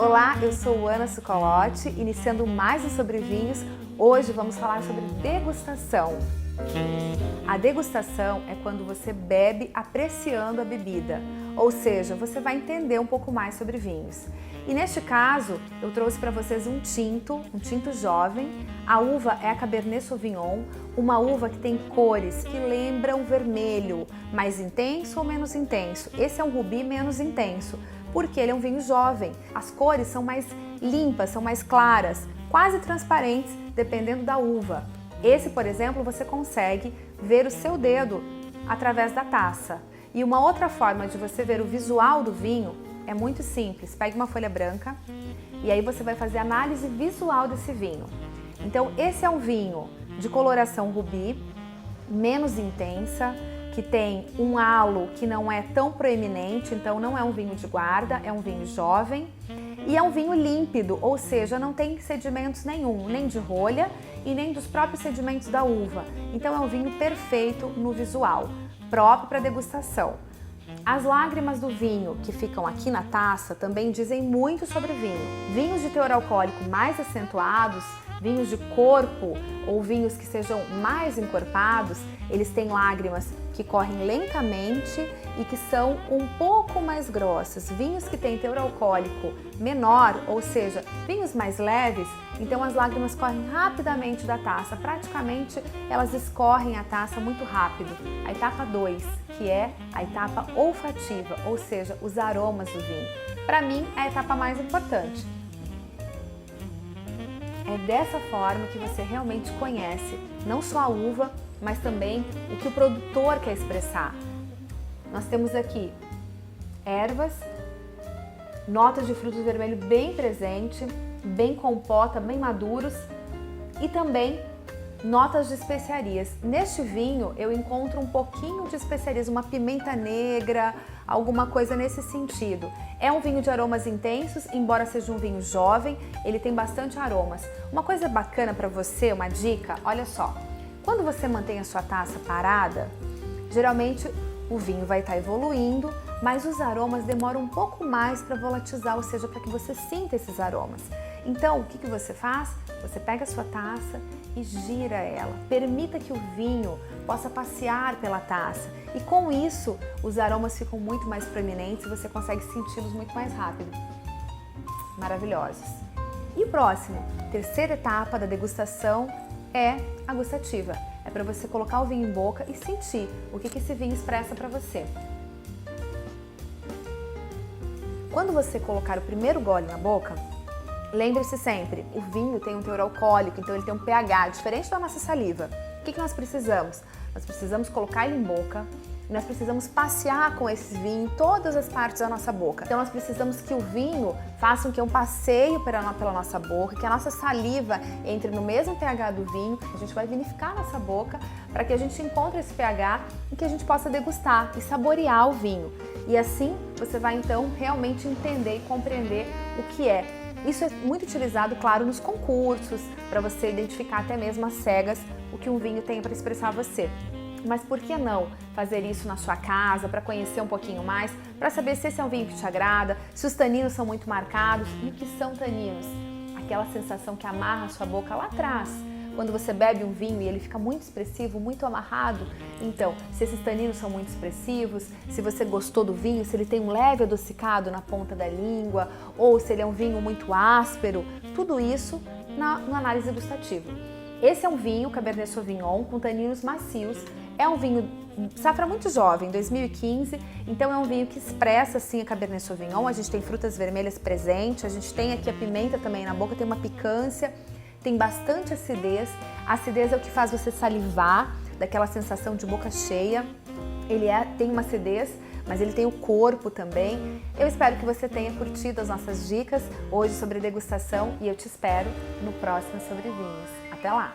Olá, eu sou Ana Sucolotti, iniciando mais um Sobre Vinhos. Hoje vamos falar sobre degustação. A degustação é quando você bebe apreciando a bebida, ou seja, você vai entender um pouco mais sobre vinhos. E neste caso, eu trouxe para vocês um tinto jovem. A uva é a Cabernet Sauvignon, uma uva que tem cores que lembram vermelho, mais intenso ou menos intenso. Esse é um rubi menos intenso, porque ele é um vinho jovem. As cores são mais limpas, são mais claras, quase transparentes, dependendo da uva. Esse, por exemplo, você consegue ver o seu dedo através da taça. E uma outra forma de você ver o visual do vinho é muito simples. Pegue uma folha branca e aí você vai fazer a análise visual desse vinho. Então, esse é um vinho de coloração rubi, menos intensa, que tem um halo que não é tão proeminente, então não é um vinho de guarda, é um vinho jovem. E é um vinho límpido, ou seja, não tem sedimentos nenhum, nem de rolha e nem dos próprios sedimentos da uva. Então é um vinho perfeito no visual, próprio para degustação. As lágrimas do vinho que ficam aqui na taça também dizem muito sobre o vinho. Vinhos de teor alcoólico mais acentuados, vinhos de corpo ou vinhos que sejam mais encorpados, eles têm lágrimas que correm lentamente e que são um pouco mais grossas. Vinhos que têm teor alcoólico menor, ou seja, vinhos mais leves, então as lágrimas correm rapidamente da taça, praticamente elas escorrem a taça muito rápido. A etapa 2, que é a etapa olfativa, ou seja, os aromas do vinho. Para mim, é a etapa mais importante. É dessa forma que você realmente conhece não só a uva, mas também o que o produtor quer expressar. Nós temos aqui ervas, notas de frutos vermelhos bem presente, bem compota, bem maduros e também notas de especiarias. Neste vinho eu encontro um pouquinho de especiarias, uma pimenta negra, alguma coisa nesse sentido. É um vinho de aromas intensos, embora seja um vinho jovem, ele tem bastante aromas. Uma coisa bacana para você, uma dica, olha só. Quando você mantém a sua taça parada, geralmente o vinho vai estar evoluindo, mas os aromas demoram um pouco mais para volatizar, ou seja, para que você sinta esses aromas. Então, o que você faz? Você pega a sua taça e gira ela. Permita que o vinho possa passear pela taça. E com isso, os aromas ficam muito mais proeminentes e você consegue senti-los muito mais rápido. Maravilhosos. E o próximo, terceira etapa da degustação é a gustativa. É para você colocar o vinho em boca e sentir o que esse vinho expressa para você. Quando você colocar o primeiro gole na boca, lembre-se sempre, o vinho tem um teor alcoólico, então ele tem um pH diferente da nossa saliva. O que nós precisamos? Nós precisamos colocar ele em boca e nós precisamos passear com esse vinho em todas as partes da nossa boca. Então nós precisamos que o vinho faça um passeio pela nossa boca, que a nossa saliva entre no mesmo pH do vinho, a gente vai vinificar a nossa boca para que a gente encontre esse pH e que a gente possa degustar e saborear o vinho. E assim você vai então realmente entender e compreender o que é. Isso é muito utilizado, claro, nos concursos, para você identificar até mesmo às cegas o que um vinho tem para expressar a você. Mas por que não fazer isso na sua casa, para conhecer um pouquinho mais, para saber se esse é um vinho que te agrada, se os taninos são muito marcados. E o que são taninos? Aquela sensação que amarra a sua boca lá atrás. Quando você bebe um vinho e ele fica muito expressivo, muito amarrado, então, se esses taninos são muito expressivos, se você gostou do vinho, se ele tem um leve adocicado na ponta da língua, ou se ele é um vinho muito áspero, tudo isso na análise gustativa. Esse é um vinho Cabernet Sauvignon com taninos macios, é um vinho safra muito jovem, 2015, então é um vinho que expressa assim a Cabernet Sauvignon. A gente tem frutas vermelhas presentes, a gente tem aqui a pimenta também na boca, tem uma picância, tem bastante acidez. A acidez é o que faz você salivar, daquela sensação de boca cheia. Ele tem uma acidez, mas ele tem o corpo também. Eu espero que você tenha curtido as nossas dicas hoje sobre degustação e eu te espero no próximo Sobre Vinhos. Até lá!